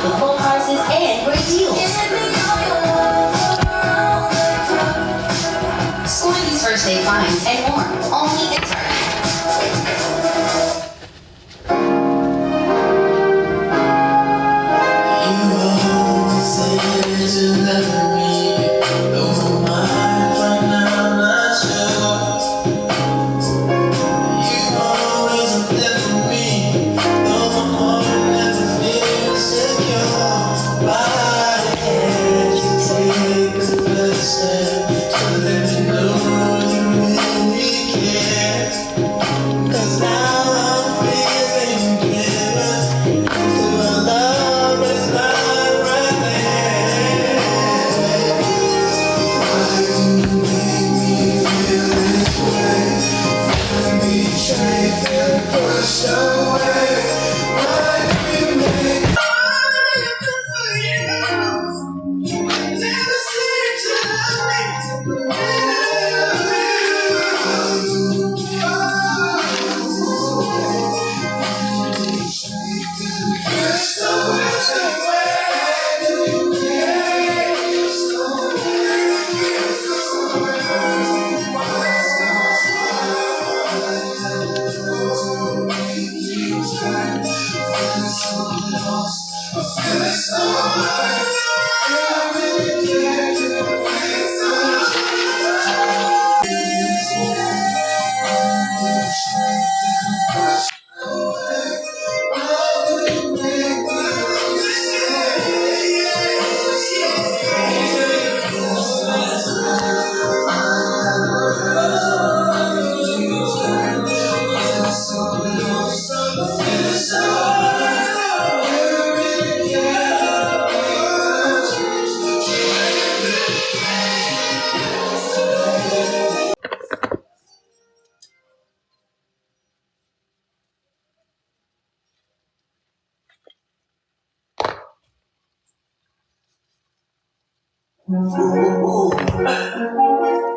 with full prices and great deals. Score these first day finds and more, only at Target.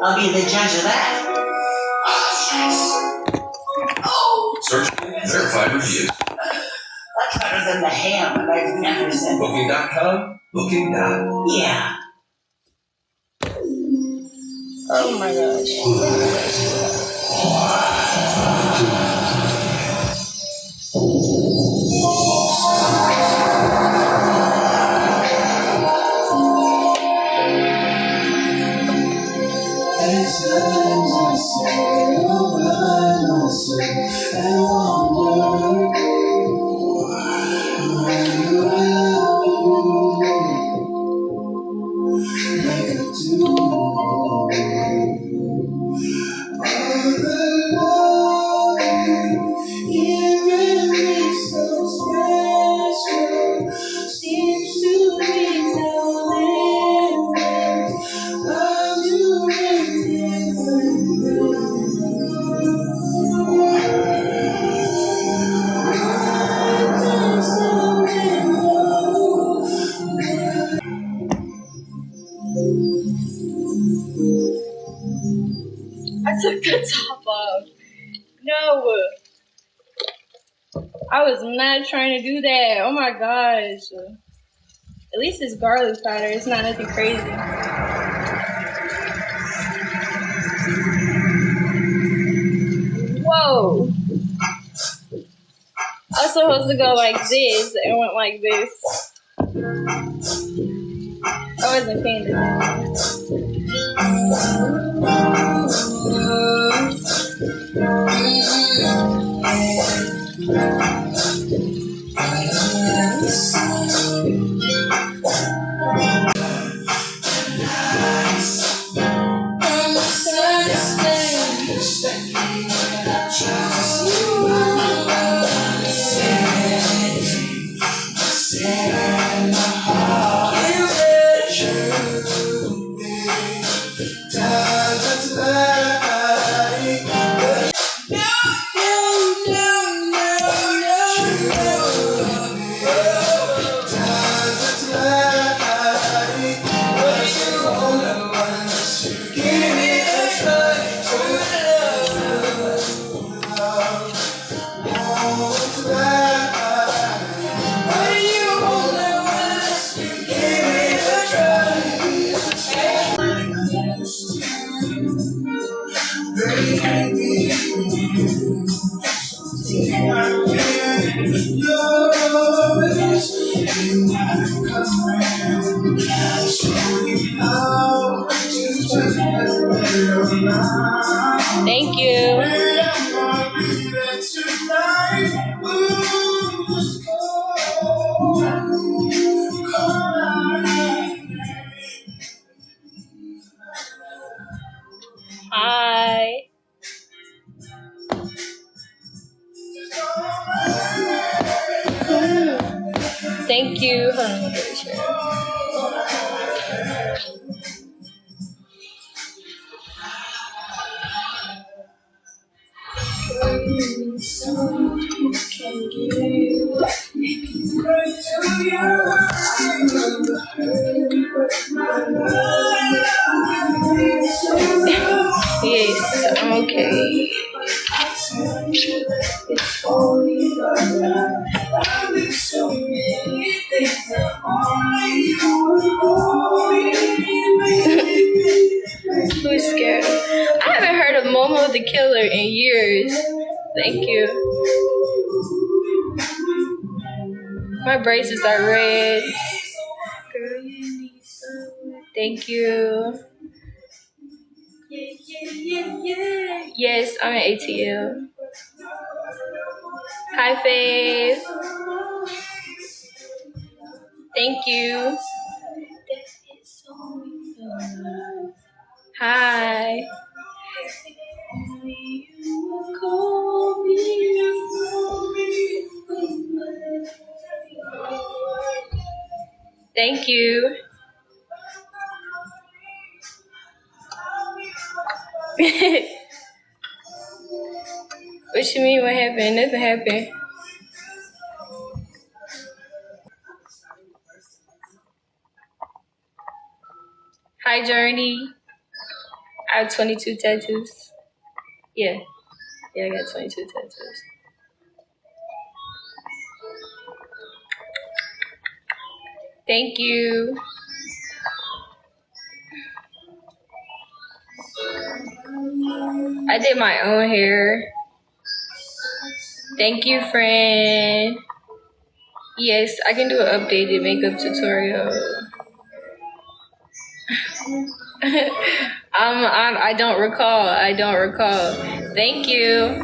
I'll be the judge of that. Search verified review. That's better than the ham that I've never seen. Booking.com? Booking. Yeah. Oh my gosh. I took the top off. No. I was not trying to do that. Oh my gosh. At least it's garlic powder. It's not nothing crazy. Whoa. I was supposed to go like this. It went like this. I wasn't paying attention. Thank you. Hi. Thank you. Hold on, let me share. Yes, I'm okay. Who's scared? I haven't heard of Momo the Killer in years. Thank you. My braces are red. Girl, you need some. Thank you. Yeah. Yes, I'm at ATL. Hi, Faith. Thank you. Hi. Thank you. What you mean? What happened? Nothing happened. Hi, Journey. I have 22 tattoos. Yeah, I got 22 tattoos. Thank you. I did my own hair. Thank you, friend. Yes, I can do an updated makeup tutorial. I don't recall. Thank you.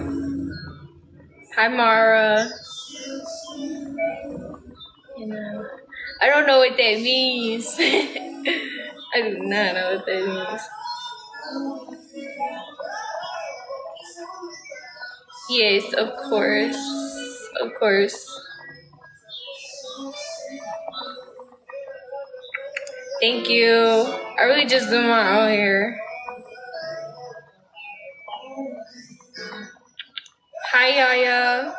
Hi, Mara. You know, I don't know what that means. I do not know what that means. Yes, of course. Of course. Thank you. I really just do my own hair. Hi, Yaya.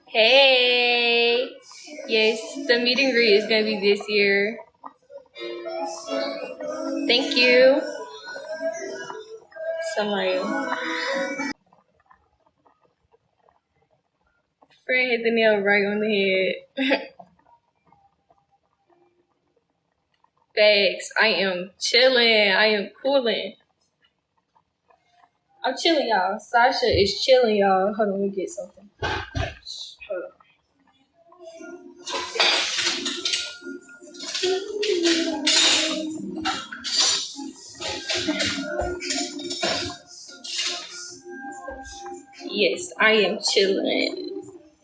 Hey. Yes, the meet and greet is going to be this year. Thank you. Somebody. Friend hit the nail right on the head. Thanks. I am chilling. I am cooling. I'm chilling, y'all. Sasha is chilling, y'all. Hold on, let me get something. Hold on. Yes, I am chilling.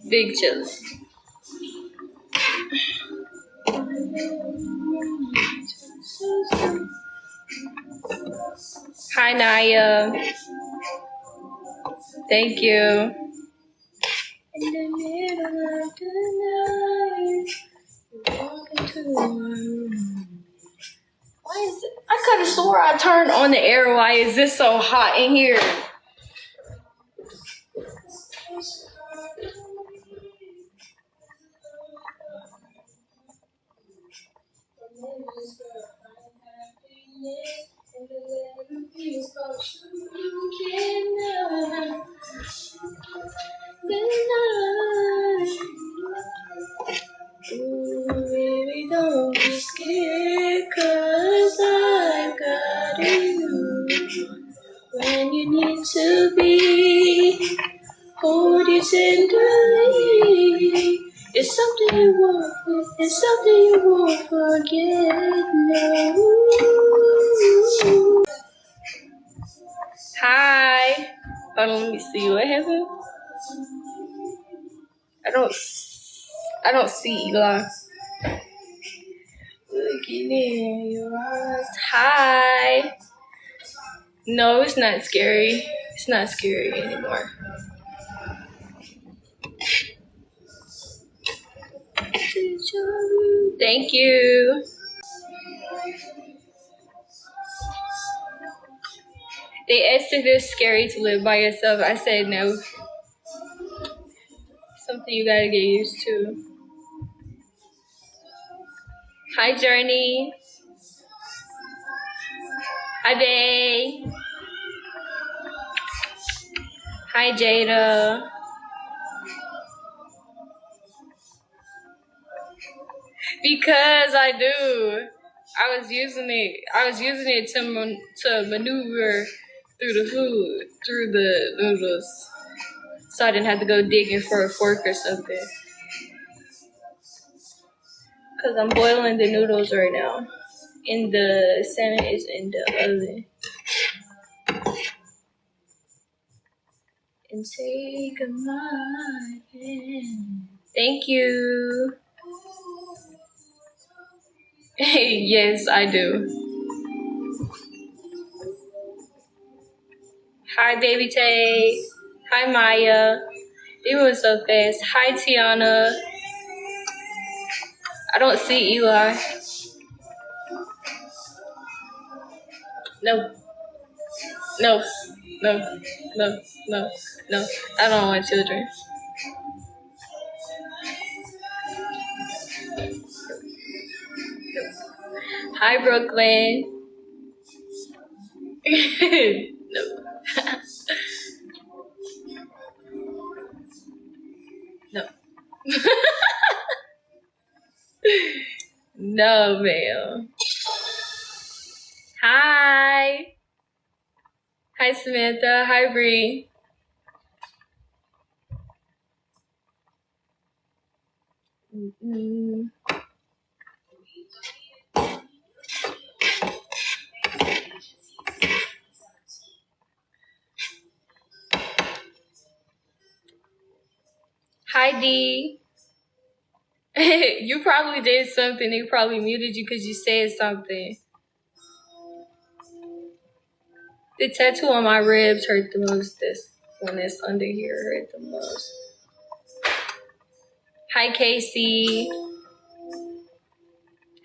Big chilling. Hi, Naya. Thank you. In the middle of the night, you walk into my room. Why is it? I could have swore I turned on the air. Why is this so hot in here? Ooh, baby, don't be scared, 'cause I got you. When you need to be, hold you tenderly. It's something you won't forget. It's something you won't forget. No. Hi. Hold on, let me see what happened. I don't see Eli. Looking in your eyes. Hi. No, it's not scary. It's not scary anymore. Thank you. They asked if it's scary to live by yourself. I said no. Something you gotta get used to. Hi, Journey. Hi, Bae. Hi, Jada. Because I do. I was using it to maneuver through the food, through the noodles, so I didn't have to go digging for a fork or something. Cause I'm boiling the noodles right now, and the salmon is in the oven. And take my hand. Thank you. Yes, I do. Hi, Baby Tay. Hi, Maya. You moving so fast. Hi, Tiana. I don't see Eli. No, no, no, no, no, no. I don't want children. Hi, Brooklyn. No. No. No, ma'am. Hi. Hi, Samantha. Hi, Bree. Mm-mm. Hi, Dee. You probably did something. They probably muted you because you said something. The tattoo on my ribs hurt the most. This one that's under here hurt the most. Hi, Casey.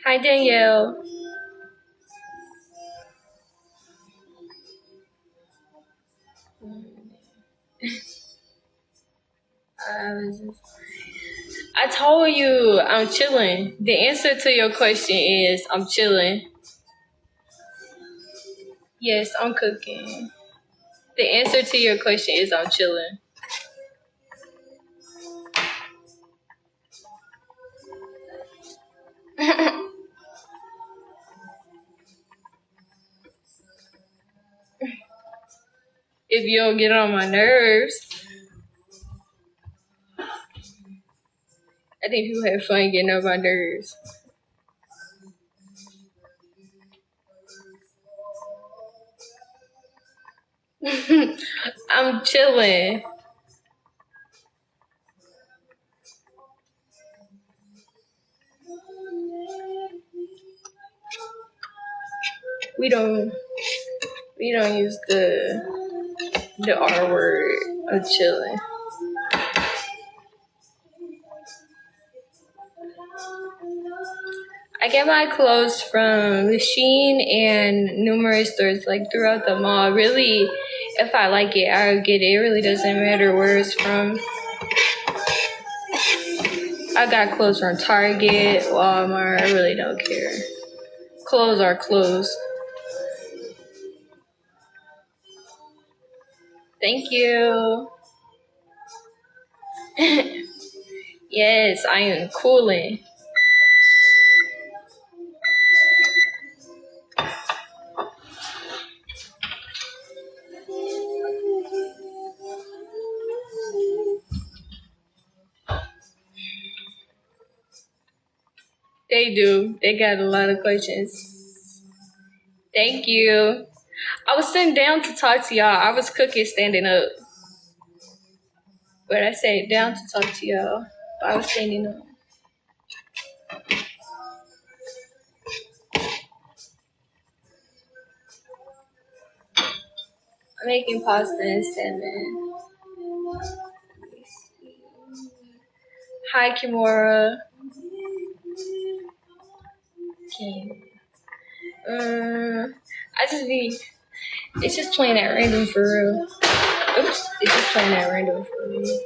Hi, Danielle. I told you I'm chilling. The answer to your question is I'm chilling. Yes, I'm cooking. The answer to your question is I'm chilling. If you don't get on my nerves, I think people have fun getting on my nerves. I'm chilling. We don't use the R word of chilling. I get my clothes from Shein and numerous stores like throughout the mall. Really, if I like it, I'll get it. It really doesn't matter where it's from. I got clothes from Target, Walmart. I really don't care. Clothes are clothes. Thank you. Yes, I am cooling. They do. They got a lot of questions. Thank you. I was sitting down to talk to y'all. I was cooking standing up. But I sat down to talk to y'all. But I was standing up. I'm making pasta and salmon. Hi, Kimura. Okay. It's just playing at random for real. Oops, it's just playing at random for real.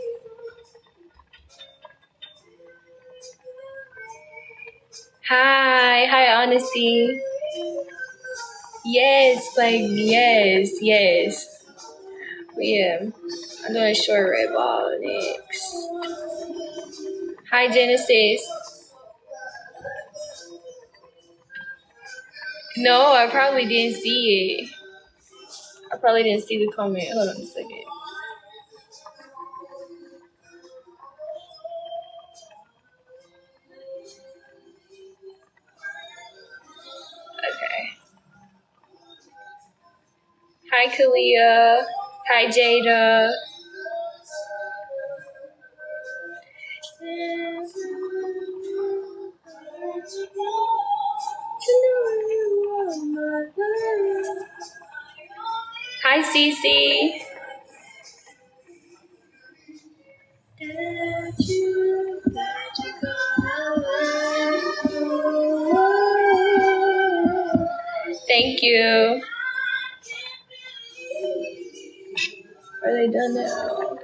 Hi, Honesty. Yes, yes. But yeah, I'm doing short red ball next. Hi, Genesis. No, I probably didn't see it. I probably didn't see the comment. Hold on a second. Okay. Hi, Kalia. Hi, Jada. Hi, Cece. Thank you. Are they done now?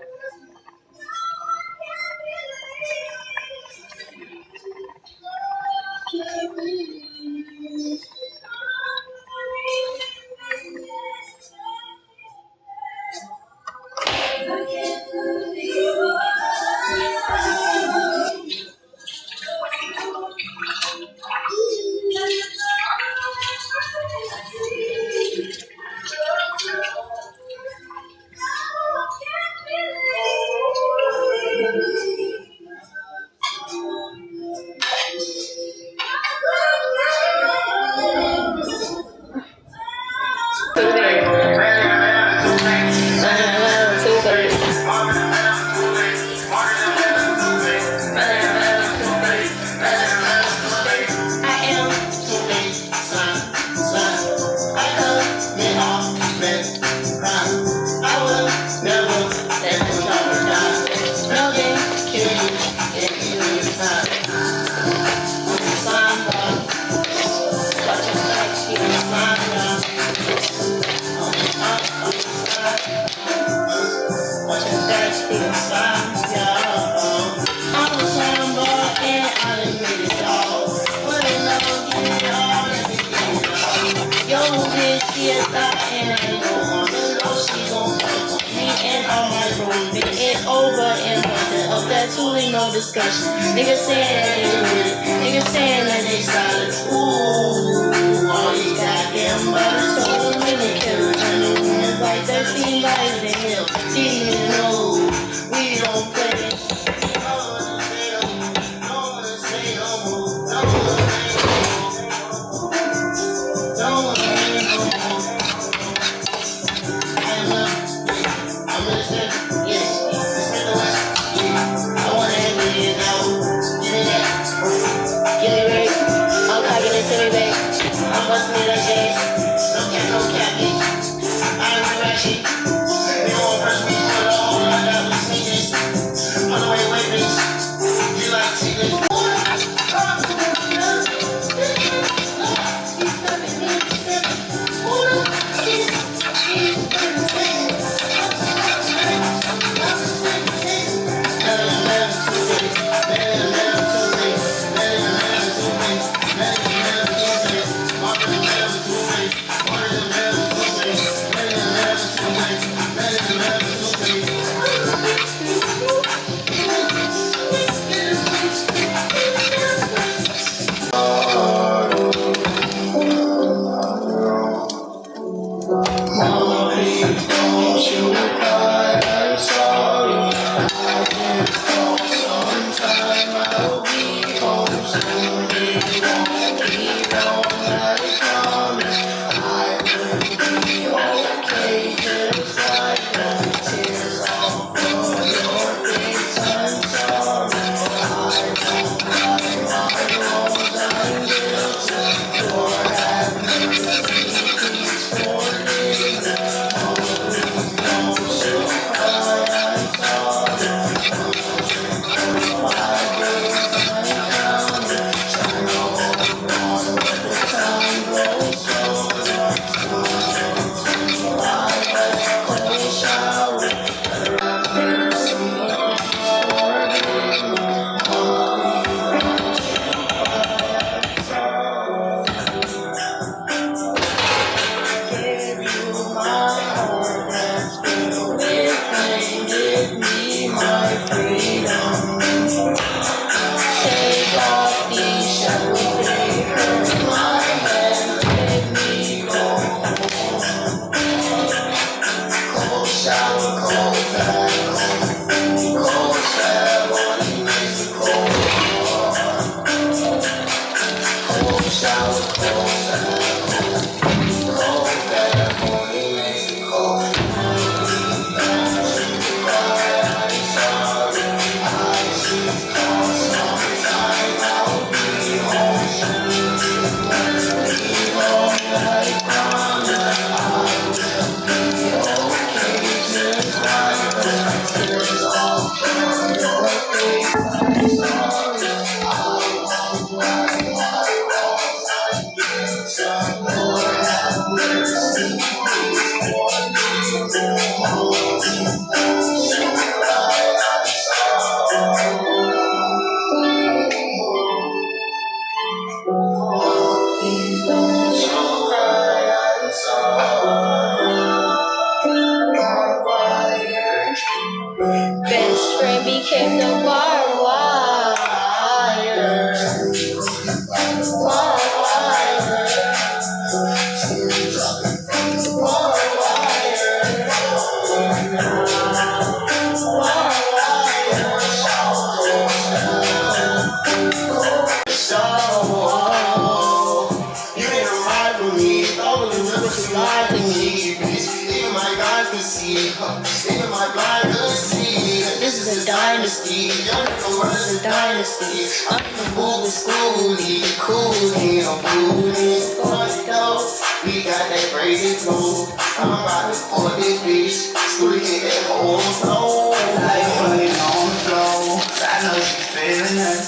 No discussion. Niggas saying that they with it. Niggas saying that they solid. Ooh, all these goddamn butters so many killers. And the women's like 13 bodies in hell. She didn't know we don't play. Take the barbed wire. Even my blind could see that this is a dynasty. Young nigga runs a dynasty. I'm the moving schoolie, coolie, I'm coolie. Fuck though, we got that crazy flow. I'm about to pull this bitch, schoolie hit that whole flow. Like fucking on flow, I know she feeling that.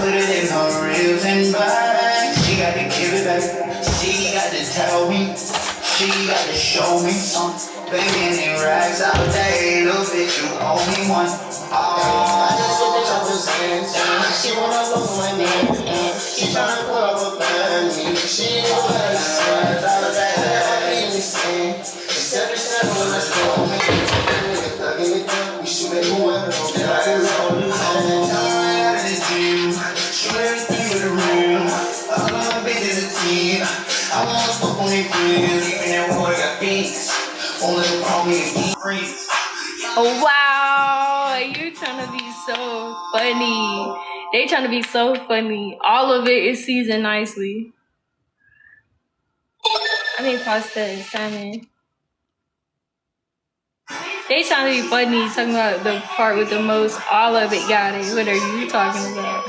Put it in her ribs and back. She got to give it back. She got to tell me. She got to show me something. Banging in rags all day, little bitch, you owe me one. I just put the choppers in. She wanna go for my dance, and she tryna pull up a family. She ain't gonna let us ride out of that. Ain't the same. It's every seven, let's go. Thugging it down, we should make a weapon. Then I can roll you home. Out of the gym, shoot everything with a room. All of my bitches a team. I wanna fuck on their friends, even that boy got beats. Oh wow, you trying to be so funny. They trying to be so funny. All of it is seasoned nicely. I made pasta and salmon. They trying to be funny, talking about the part with the most. All of it got it. What are you talking about?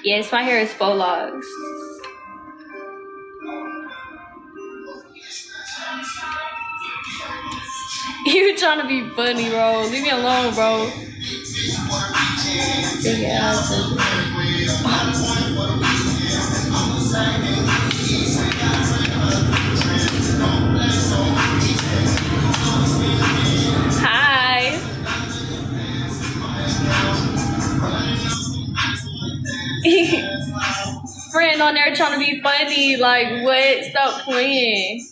Yes, my hair is faux locks. You trying to be funny, bro. Leave me alone, bro. Hi. Friend on there trying to be funny. Like, what? Stop playing.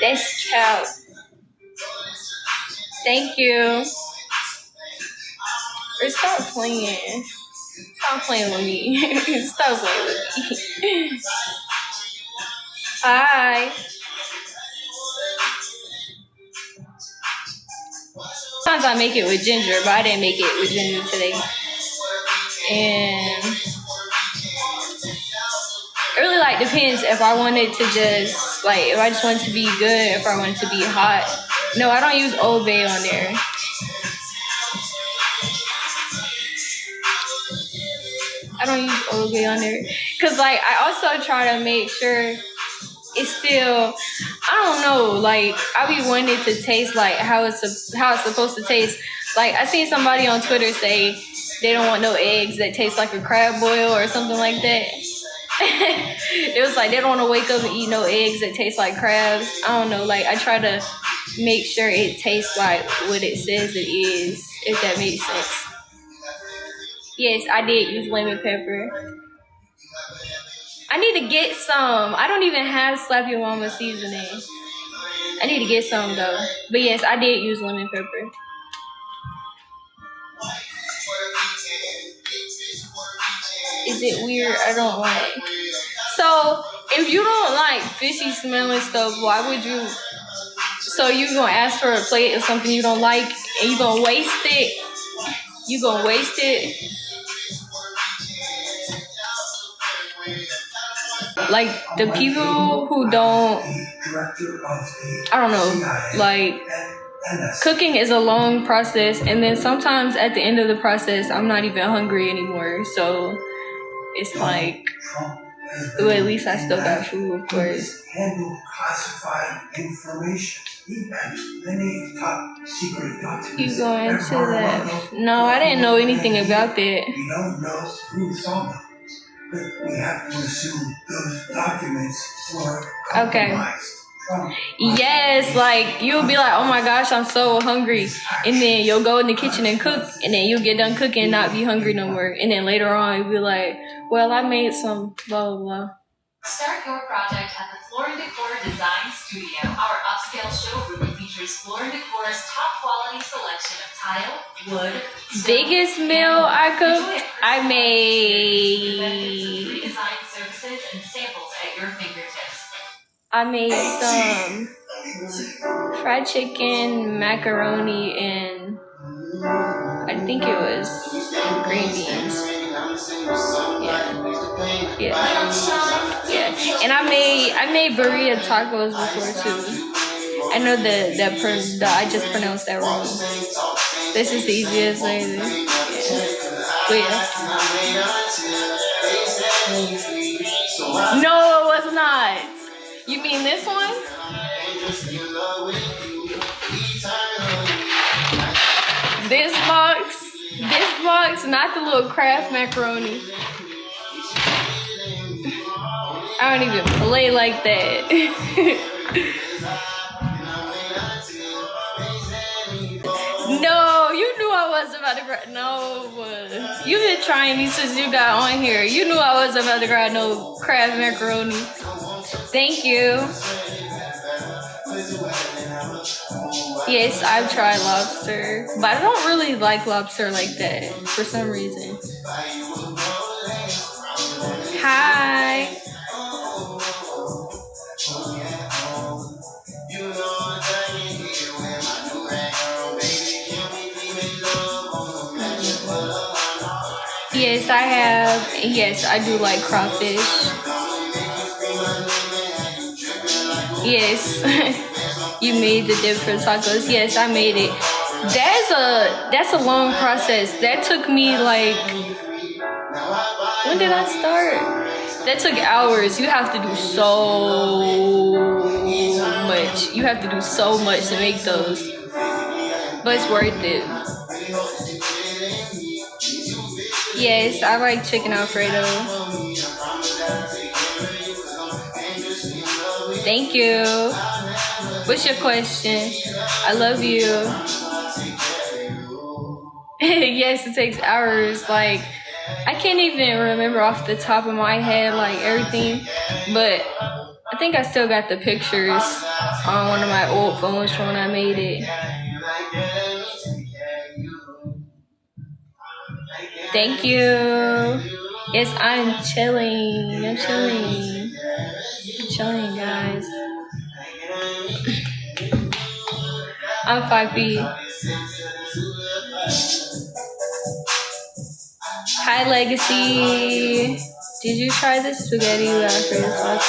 That's child. Thank you. Or stop playing. Stop playing with me. Stop playing with me. Hi. Sometimes I make it with ginger, but I didn't make it with ginger today. And it really like depends if I wanted to just like if I just want it to be good, if I want it to be hot. No, I don't use Old Bay on there. I don't use Old Bay on there because like I also try to make sure it's still, I don't know, like I be wanting it to taste like how it's supposed to taste. Like I seen somebody on Twitter say they don't want no eggs that taste like a crab boil or something like that. It was like they don't want to wake up and eat no eggs that taste like crabs. I don't know, like I try to make sure it tastes like what it says it is, if that makes sense. Yes, I did use lemon pepper. I need to get some. I don't even have Slap Your Mama seasoning. I need to get some though. But yes, I did use lemon pepper. Is it weird? I don't like. So if you don't like fishy smelling stuff, why would you? So you gonna ask for a plate of something you don't like and you gonna waste it? You gonna waste it? Like the people who don't, I don't know, like cooking is a long process, and then sometimes at the end of the process I'm not even hungry anymore, so it's like, well, at least I still got food, of course. Handle classified information, many top secret documents. You going into that? No, I didn't know anything about that. We don't know who saw them, but we have to assume those documents were compromised. Yes, like you'll be like, oh my gosh, I'm so hungry, and then you'll go in the kitchen and cook, and then you'll get done cooking and not be hungry no more, and then later on you'll be like, well, I made some blah blah blah. Start your project at the Floor & Decor Design Studio. Our upscale showroom features Floor & Decor's top quality selection of tile, wood, Biggest meal I cooked, I made redesign services and samples at your fingertips. I made some fried chicken, macaroni, and I think it was green beans. Yeah. And I made burrito tacos before too. I know I just pronounced that wrong. This is the easiest way. But yeah. No, it was not. You mean this one? This box, not the little Kraft macaroni. I don't even play like that. No, you knew I was about to grab. No, you've been trying me since you got on here. You knew I was about to grab no Kraft macaroni. Thank you. Yes, I've tried lobster, but I don't really like lobster like that for some reason. Hi. Yes, I have. Yes, I do like crawfish. Yes. You made the dip for tacos. Yes, I made it. That's a long process. That took me like, when did I start? That took hours. You have to do so much. You have to do so much to make those. But it's worth it. Yes, I like chicken Alfredo. Thank you. What's your question? I love you. Yes, it takes hours. Like, I can't even remember off the top of my head, like, everything. But I think I still got the pictures on one of my old phones from when I made it. Thank you. Yes, I'm chilling. I'm chilling, guys. I'm 5 feet. Hi, Legacy. Did you try the spaghetti with Alfredo sauce?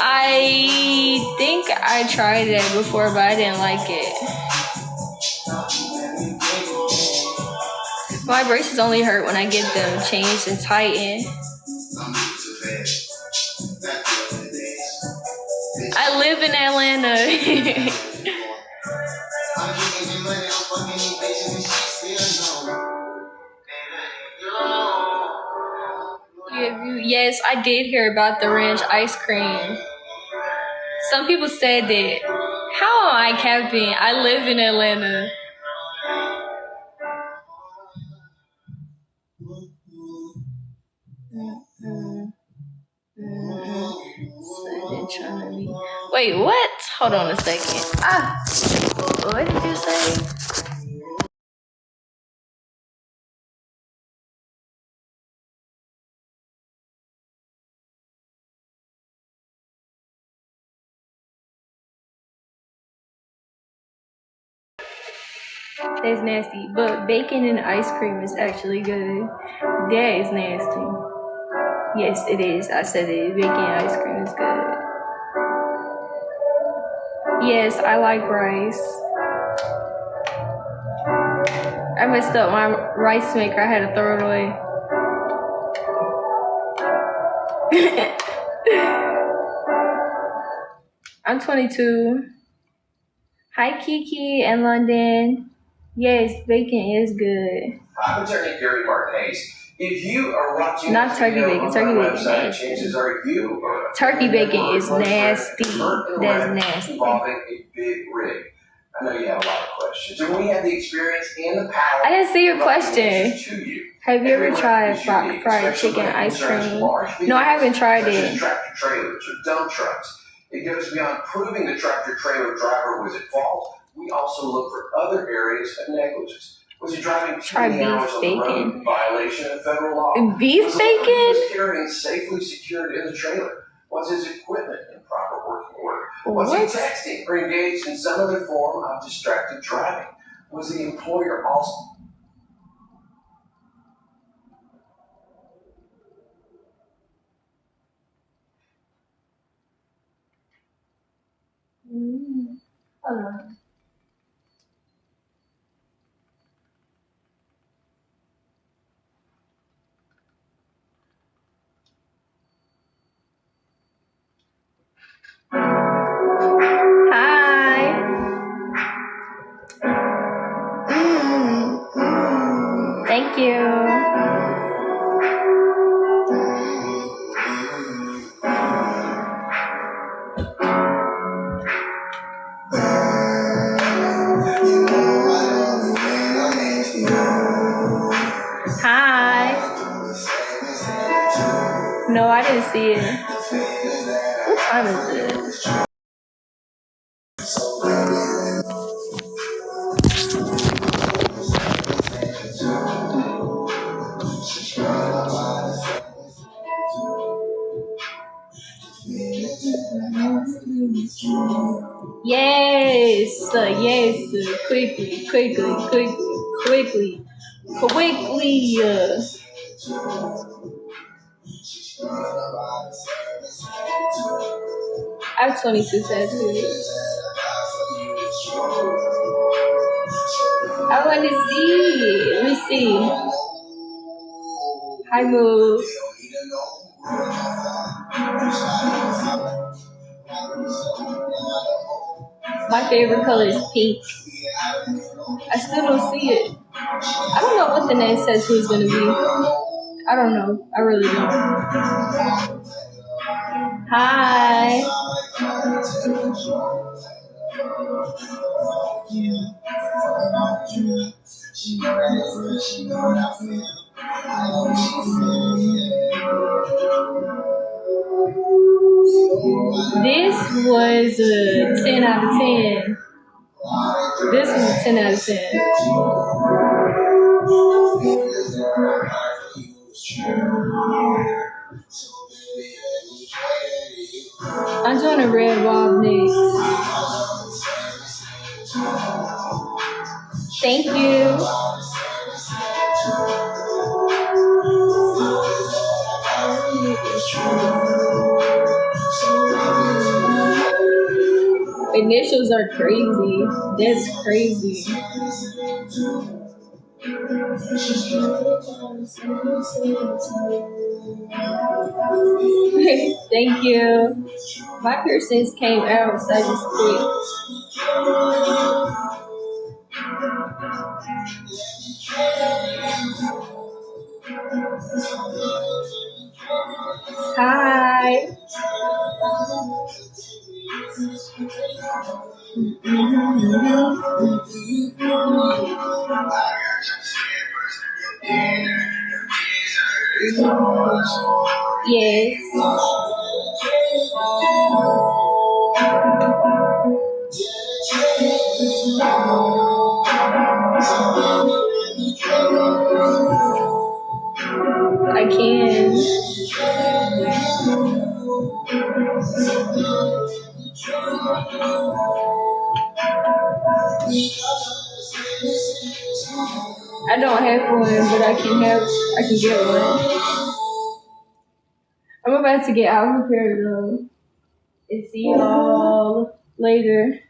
I think I tried it before, but I didn't like it. My braces only hurt when I get them changed and tightened. I live in Atlanta. Yes, I did hear about the ranch ice cream. Some people said that. How am I capping? I live in Atlanta. Wait, what? Hold on a second. What did you say? That's nasty, but bacon and ice cream is actually good. That is nasty. Yes, it is. I said it. Bacon and ice cream is good. Yes, I like rice. I messed up my rice maker. I had to throw it away. I'm 22. Hi, Kiki and London. Yes, bacon is good. I'm Attorney Gary Martinez. If you are watching Not this turkey video bacon. on Turkey my bacon website, nasty. chances are you are Turkey bacon is or nasty. hurt in a That's wreck nasty. involving a big rig. I know you have a lot of questions, and we have the experience and the power. I didn't see your to provide the question. answers to you. Have you ever Every tried wreck is unique, fried especially chicken when it ice concerns cream? large No, I haven't tried such as it. tractor trailers or dump trucks. It goes beyond proving the tractor trailer driver was at fault. We also look for other areas of negligence. Was he driving too Try many hours beef on the road bacon. in violation of federal law? Beef Was the bacon? load he was carrying safely secured in the trailer? Was his equipment in proper working order? Was What? he texting or engaged in some other form of distracted driving? Was the employer also Hold on. Hi. Thank you. Hi. No, I didn't see it. What time is it? Yes, quickly. I have 22 tattoos. I want to see. Let me see. Hi, Moo. My favorite color is pink. I still don't see it. I don't know what the next tattoo is going to be. I don't know. I really don't. Hi. This was a 10 out of 10. This was a 10 out of 10. I'm doing a red wob next. Thank you. Initials are crazy. That's crazy. Thank you. My piercings came out, so I just quit. Hi. Yes. I can. I don't have one, but I can get one. I'm about to get out of here though. And see y'all later.